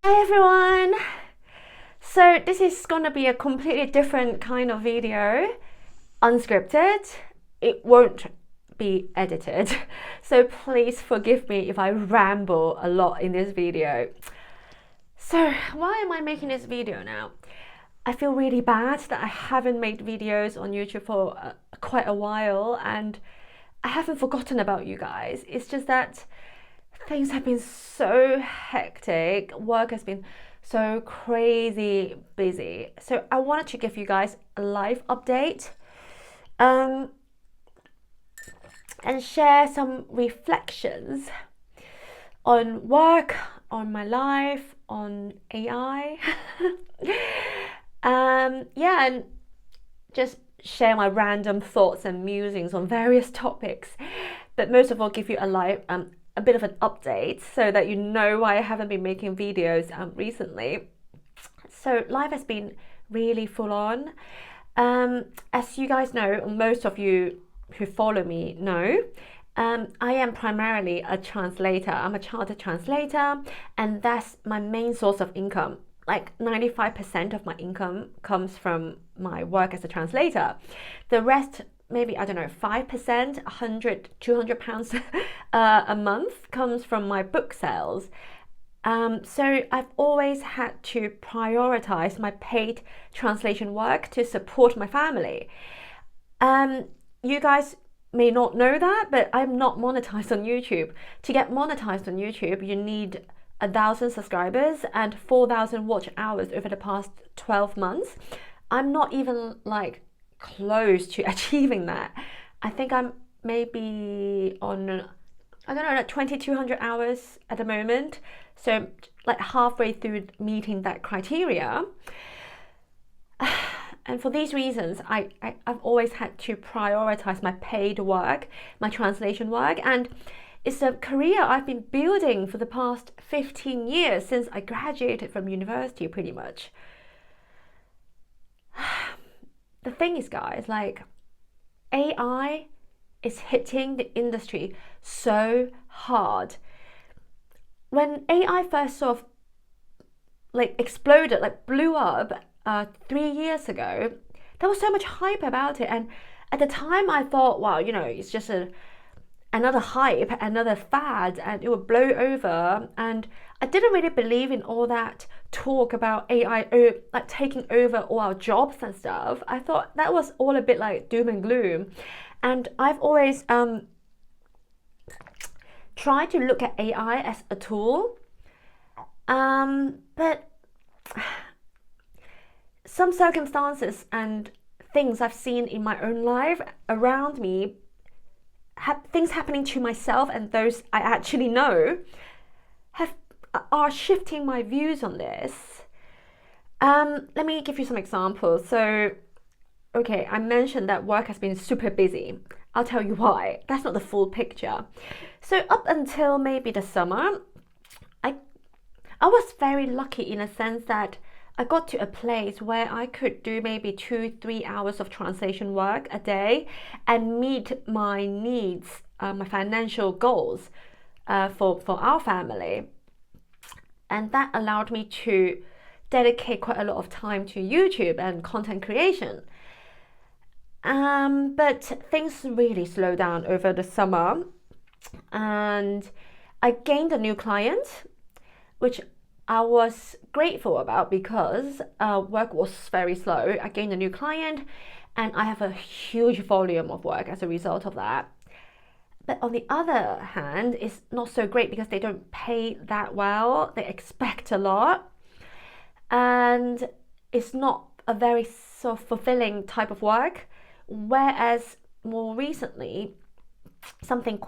Hi everyone! So this is gonna be a completely different kind of video, unscripted. It won't be edited. So please forgive me if I ramble a lot in this video. So why am I making this video now? I feel really bad that I haven't made videos on YouTube for quite a while, and I haven't forgotten about you guys. It's just that things have been so hectic. Work has been so crazy busy. So I wanted to give you guys a live update um, and share some reflections on work, on my life, on AI. Yeah, and just share my random thoughts and musings on various topics, but most of all, give you a bit of an update so that you know why I haven't been making videos recently. So life has been really full on. As you guys know, most of you who follow me know, I am primarily a translator. I'm a chartered translator, and that's my main source of income. Like 95% of my income comes from my work as a translator. The rest, maybe, I don't know, 5%, 100, 200 pounds a month comes from my book sales. So I've always had to prioritize my paid translation work to support my family. You guys may not know that, but I'm not monetized on YouTube. To get monetized on YouTube, you need 1,000 subscribers and 4,000 watch hours over the past 12 months. I'm not even like close to achieving that. I think I'm maybe on, I don't know, like 2,200 hours at the moment. So like halfway through meeting that criteria. And for these reasons, I've always had to prioritize my paid work, my translation work, and it's a career I've been building for the past 15 years since I graduated from university, pretty much. The thing is, guys, like AI is hitting the industry so hard. When AI first sort of like exploded, like blew up 3 years ago, there was so much hype about it. And at the time I thought, wow, it's just another hype, another fad, and it would blow over. And I didn't really believe in all that talk about AI like taking over all our jobs and stuff. I thought that was all a bit like doom and gloom. And I've always tried to look at AI as a tool. But some circumstances and things I've seen in my own life around me, things happening to myself and those I actually know, are shifting my views on this. Let me give you some examples. So, okay, I mentioned that work has been super busy. I'll tell you why. That's not the full picture. So up until maybe the summer, I was very lucky in a sense that I got to a place where I could do maybe 2-3 hours of translation work a day and meet my needs, my financial goals for our family. And that allowed me to dedicate quite a lot of time to YouTube and content creation. But things really slowed down over the summer, and I gained a new client, which I was grateful about because work was very slow. I gained a new client and I have a huge volume of work as a result of that. But on the other hand, it's not so great because they don't pay that well. They expect a lot. And it's not a very sort of fulfilling type of work. Whereas more recently, something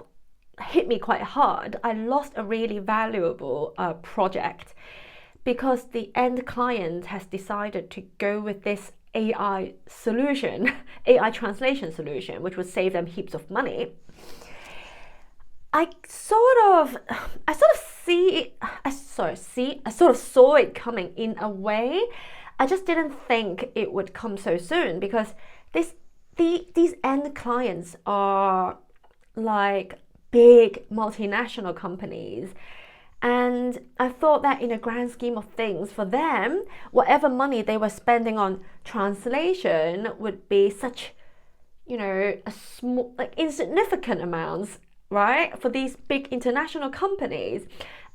hit me quite hard. I lost a really valuable project because the end client has decided to go with this AI solution, AI translation solution, which would save them heaps of money. I sort of saw it coming in a way. I just didn't think it would come so soon because these end clients are like big multinational companies, And I thought that in the grand scheme of things, for them, whatever money they were spending on translation would be such, a small, like insignificant amounts, right? For these big international companies.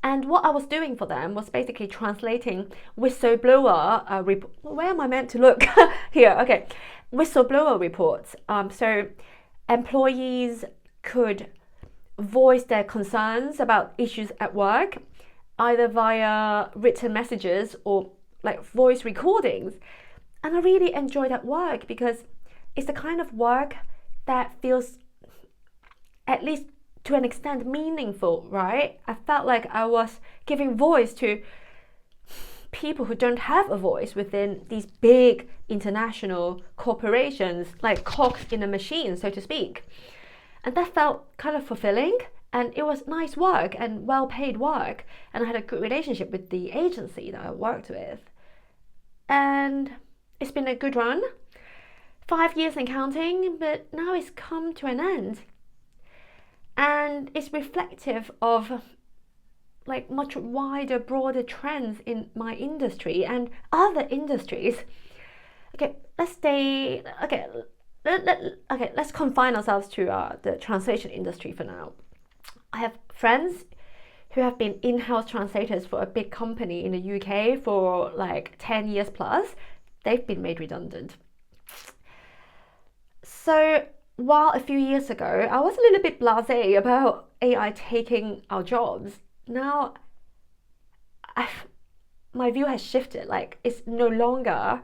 And what I was doing for them was basically translating whistleblower report. Where am I meant to look? Here, okay. Whistleblower reports. So employees could voice their concerns about issues at work, either via written messages or like voice recordings. And I really enjoy that work because it's the kind of work that feels, at least to an extent, meaningful, right? I felt like I was giving voice to people who don't have a voice within these big international corporations, like cogs in a machine, so to speak. And that felt kind of fulfilling, and it was nice work and well-paid work, and I had a good relationship with the agency that I worked with. And it's been a good run, 5 years and counting, but now it's come to an end. And it's reflective of like much wider, broader trends in my industry and other industries. Okay, let's confine ourselves to the translation industry for now. I have friends who have been in-house translators for a big company in the UK for like 10 years plus. They've been made redundant. So while a few years ago I was a little bit blasé about AI taking our jobs, now my view has shifted. Like, it's no longer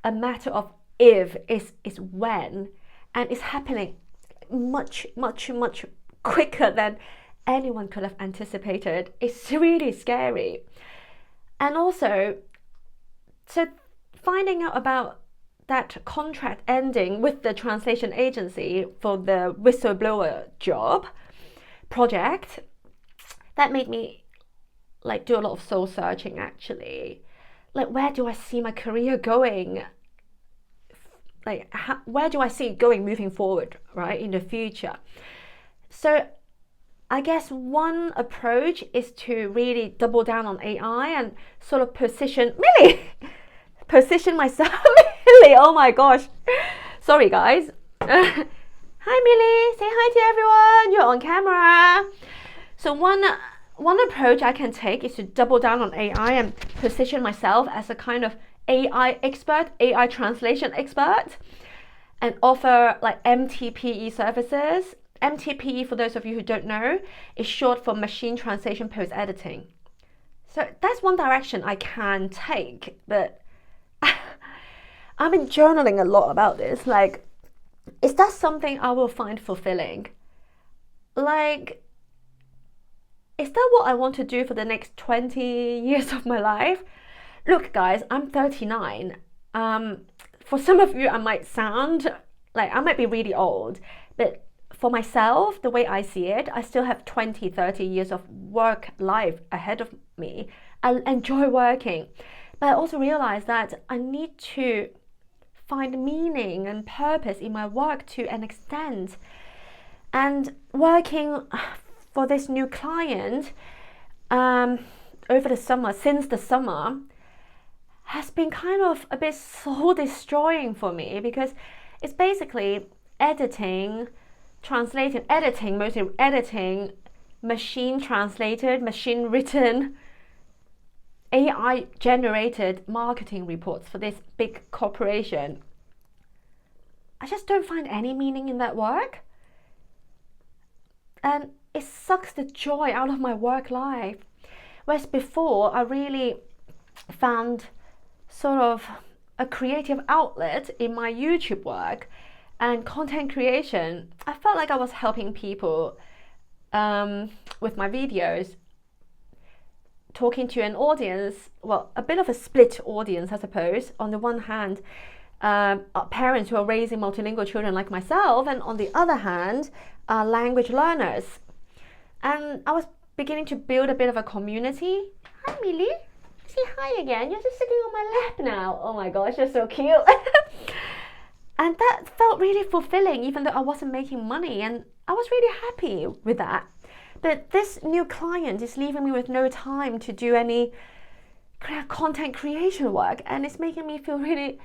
a matter of if, it's when, and it's happening much quicker than anyone could have anticipated. It's really scary. And also, so finding out about that contract ending with the translation agency for the whistleblower job project, that made me like do a lot of soul searching actually. Like, where do I see my career going? Like, where do I see it going moving forward, right, in the future? So I guess one approach is to really double down on AI and sort of position myself. Millie, oh my gosh. Sorry, guys. Hi, Millie. Say hi to everyone. You're on camera. So one approach I can take is to double down on AI and position myself as a kind of AI expert, AI translation expert, and offer like MTPE services. MTPE, for those of you who don't know, is short for machine translation post editing. So that's one direction I can take, but I've been journaling a lot about this. Like, is that something I will find fulfilling? Like, is that what I want to do for the next 20 years of my life? Look, guys, I'm 39. For some of you, I might sound like I might be really old, but for myself, the way I see it, I still have 20, 30 years of work life ahead of me. I enjoy working, but I also realize that I need to find meaning and purpose in my work to an extent. And working for this new client over the summer, since the summer, has been kind of a bit soul destroying for me, because it's basically editing, mostly editing, machine translated, machine written, AI generated marketing reports for this big corporation. I just don't find any meaning in that work. And it sucks the joy out of my work life. Whereas before, I really found sort of a creative outlet in my YouTube work and content creation. I felt like I was helping people with my videos, talking to an audience, well, a bit of a split audience, I suppose. On the one hand, parents who are raising multilingual children like myself, and on the other hand, language learners. And I was beginning to build a bit of a community. Hi, Millie. Say hi again. You're just sitting on my lap now. Oh my gosh, you're so cute. And that felt really fulfilling, even though I wasn't making money, and I was really happy with that. But this new client is leaving me with no time to do any content creation work, and it's making me feel really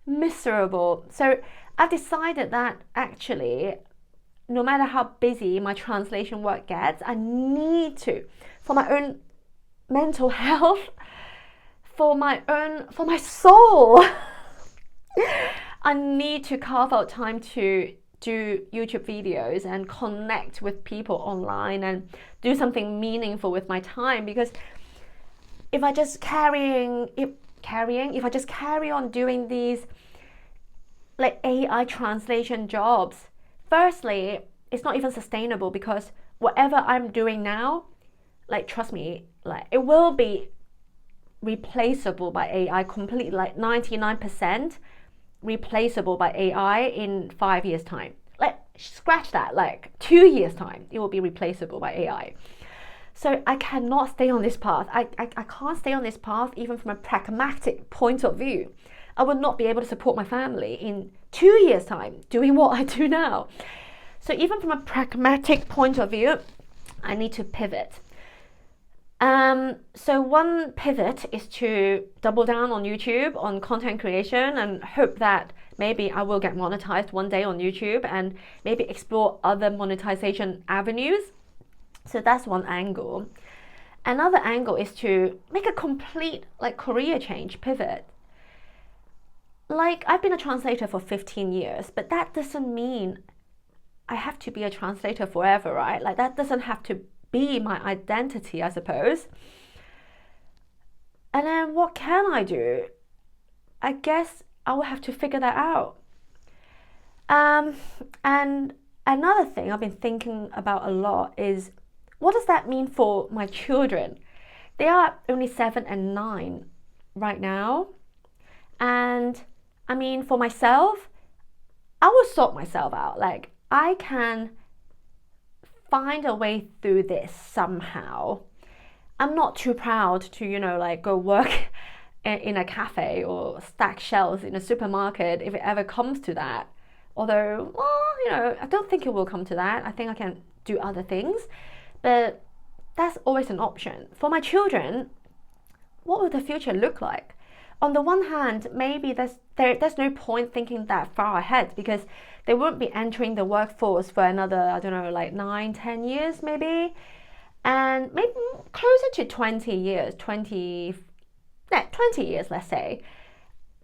miserable. So I've decided that actually, no matter how busy my translation work gets, I need to, for my own mental health, for my soul, I need to carve out time to do YouTube videos and connect with people online and do something meaningful with my time. Because if I just carry on doing these like AI translation jobs, firstly, it's not even sustainable, because whatever I'm doing now, like, trust me, like, it will be replaceable by AI completely, like 99% replaceable by AI in 5 years time. Like, scratch that, like 2 years time, it will be replaceable by AI. So I cannot stay on this path. I can't stay on this path even from a pragmatic point of view. I will not be able to support my family in 2 years time doing what I do now. So even from a pragmatic point of view, I need to pivot. So one pivot is to double down on YouTube, on content creation, and hope that maybe I will get monetized one day on YouTube, and maybe explore other monetization avenues. So that's one angle. Another angle is to make a complete like career change, pivot. Like, I've been a translator for 15 years, but that doesn't mean I have to be a translator forever, right? Like, that doesn't have to be my identity, I suppose. And then what can I do? I guess I will have to figure that out. And another thing I've been thinking about a lot is, what does that mean for my children? They are only 7 and 9 right now. And I mean, for myself, I will sort myself out. Like, I can find a way through this somehow. I'm not too proud to, like, go work in a cafe or stack shelves in a supermarket if it ever comes to that. Although, well, I don't think it will come to that. I think I can do other things. But that's always an option. For my children, what will the future look like? On the one hand, maybe there's no point thinking that far ahead, because they won't be entering the workforce for another, I don't know, like 9-10 years maybe, and maybe closer to 20 years, 20 years, let's say.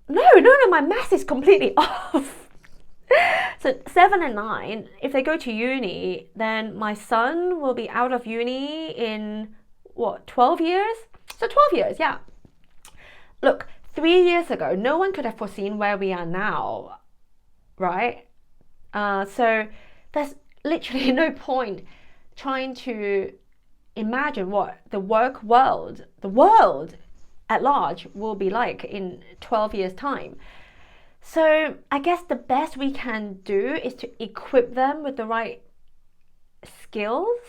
No, my math is completely off. So 7 and 9, if they go to uni, then my son will be out of uni in 12 years? So 12 years, yeah. Look, 3 years ago, no one could have foreseen where we are now, right? So there's literally no point trying to imagine what the world at large will be like in 12 years' time. So I guess the best we can do is to equip them with the right skills.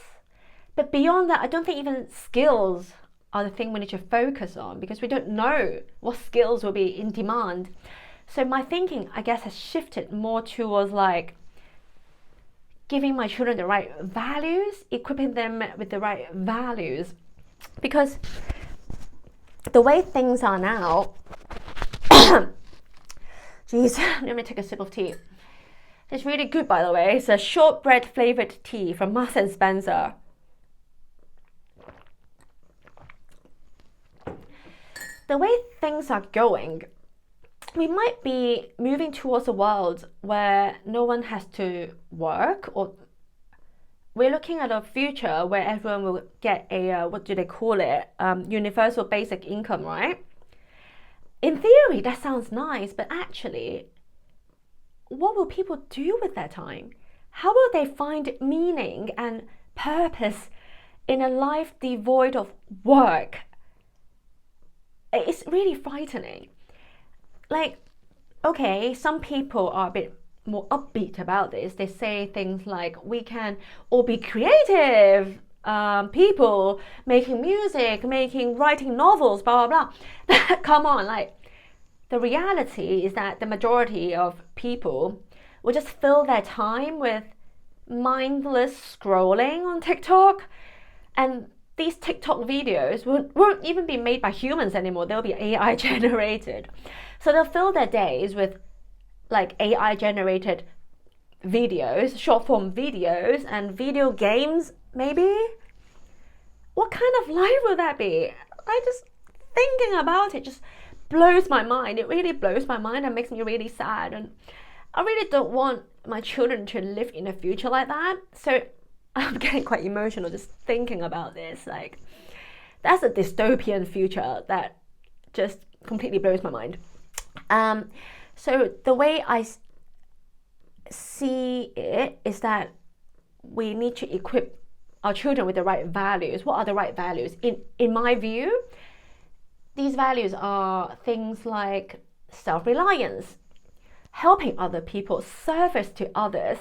But beyond that, I don't think even skills are the thing we need to focus on, because we don't know what skills will be in demand. So my thinking, I guess, has shifted more towards like giving my children the right values, equipping them with the right values. Because the way things are now, geez, let me take a sip of tea. It's really good, by the way. It's a shortbread flavored tea from Marks and Spencer. The way things are going, we might be moving towards a world where no one has to work, or we're looking at a future where everyone will get a, what do they call it? Universal basic income, right? In theory, that sounds nice, but actually, what will people do with their time? How will they find meaning and purpose in a life devoid of work? It's really frightening. Like, okay, some people are a bit more upbeat about this. They say things like, we can all be creative people, making music, writing novels, blah, blah, blah. Come on, like, the reality is that the majority of people will just fill their time with mindless scrolling on TikTok, And these TikTok videos won't even be made by humans anymore. They'll be AI generated. So they'll fill their days with like AI generated videos, short form videos, and video games, maybe. What kind of life would that be? I just thinking about it just blows my mind. It really blows my mind and makes me really sad. And I really don't want my children to live in a future like that. So I'm getting quite emotional just thinking about this. Like, that's a dystopian future that just completely blows my mind. So the way I see it is that we need to equip our children with the right values. What are the right values? In my view, these values are things like self-reliance, helping other people, service to others.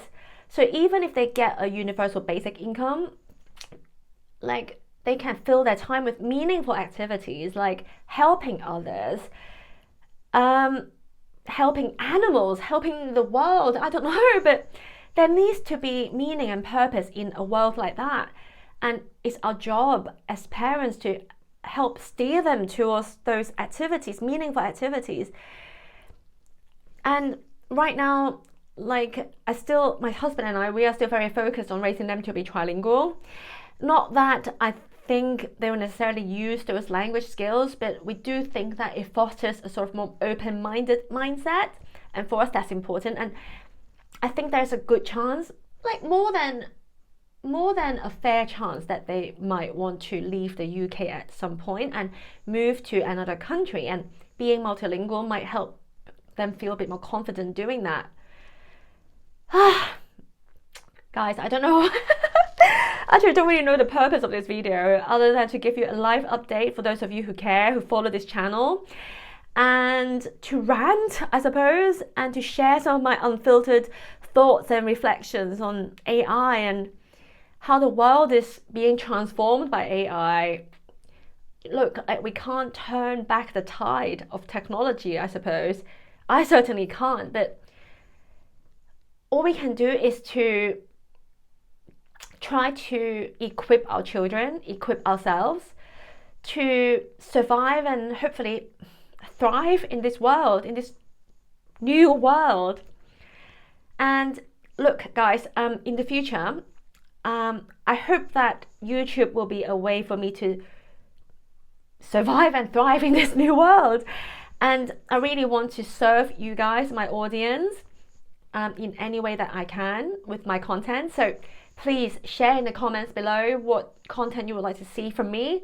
So even if they get a universal basic income, like they can fill their time with meaningful activities like helping others, helping animals, helping the world. I don't know, but there needs to be meaning and purpose in a world like that. And it's our job as parents to help steer them towards those activities, meaningful activities. And right now, like my husband and I, we are still very focused on raising them to be trilingual. Not that I think they will necessarily use those language skills, but we do think that it fosters a sort of more open-minded mindset. And for us, that's important. And I think there's a good chance, like more than a fair chance, that they might want to leave the UK at some point and move to another country. And being multilingual might help them feel a bit more confident doing that. Guys, I don't know. Actually, I don't really know the purpose of this video other than to give you a live update for those of you who care, who follow this channel, and to rant, I suppose, and to share some of my unfiltered thoughts and reflections on AI and how the world is being transformed by AI. Look, we can't turn back the tide of technology, I suppose. I certainly can't, but all we can do is to try to equip our children, equip ourselves to survive and hopefully thrive in this world, in this new world. And look, guys, in the future, I hope that YouTube will be a way for me to survive and thrive in this new world. And I really want to serve you guys, my audience, in any way that I can with my content. So please share in the comments below what content you would like to see from me.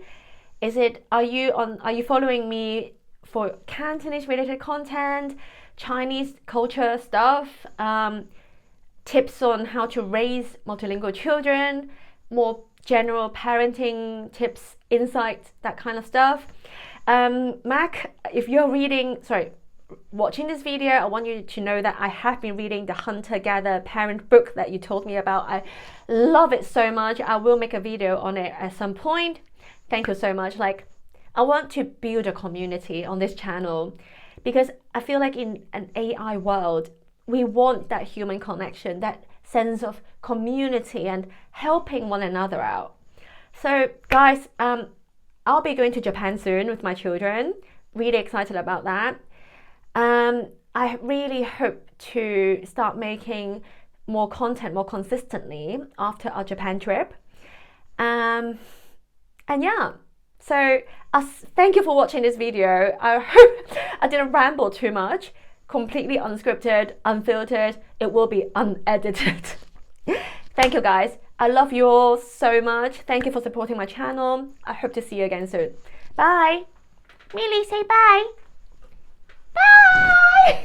Are you following me for Cantonese related content, Chinese culture stuff, tips on how to raise multilingual children, more general parenting tips, insights, that kind of stuff? Mac, if you're watching this video, I want you to know that I have been reading the Hunter-Gatherer parent book that you told me about. I love it so much. I will make a video on it at some point. Thank you so much. Like, I want to build a community on this channel because I feel like in an AI world, we want that human connection, that sense of community and helping one another out. So guys, I'll be going to Japan soon with my children. Really excited about that. I really hope to start making more content more consistently after our Japan trip. And yeah, so thank you for watching this video. I hope I didn't ramble too much. Completely unscripted, unfiltered. It will be unedited. Thank you guys. I love you all so much. Thank you for supporting my channel. I hope to see you again soon. Bye. Millie, say bye. Bye.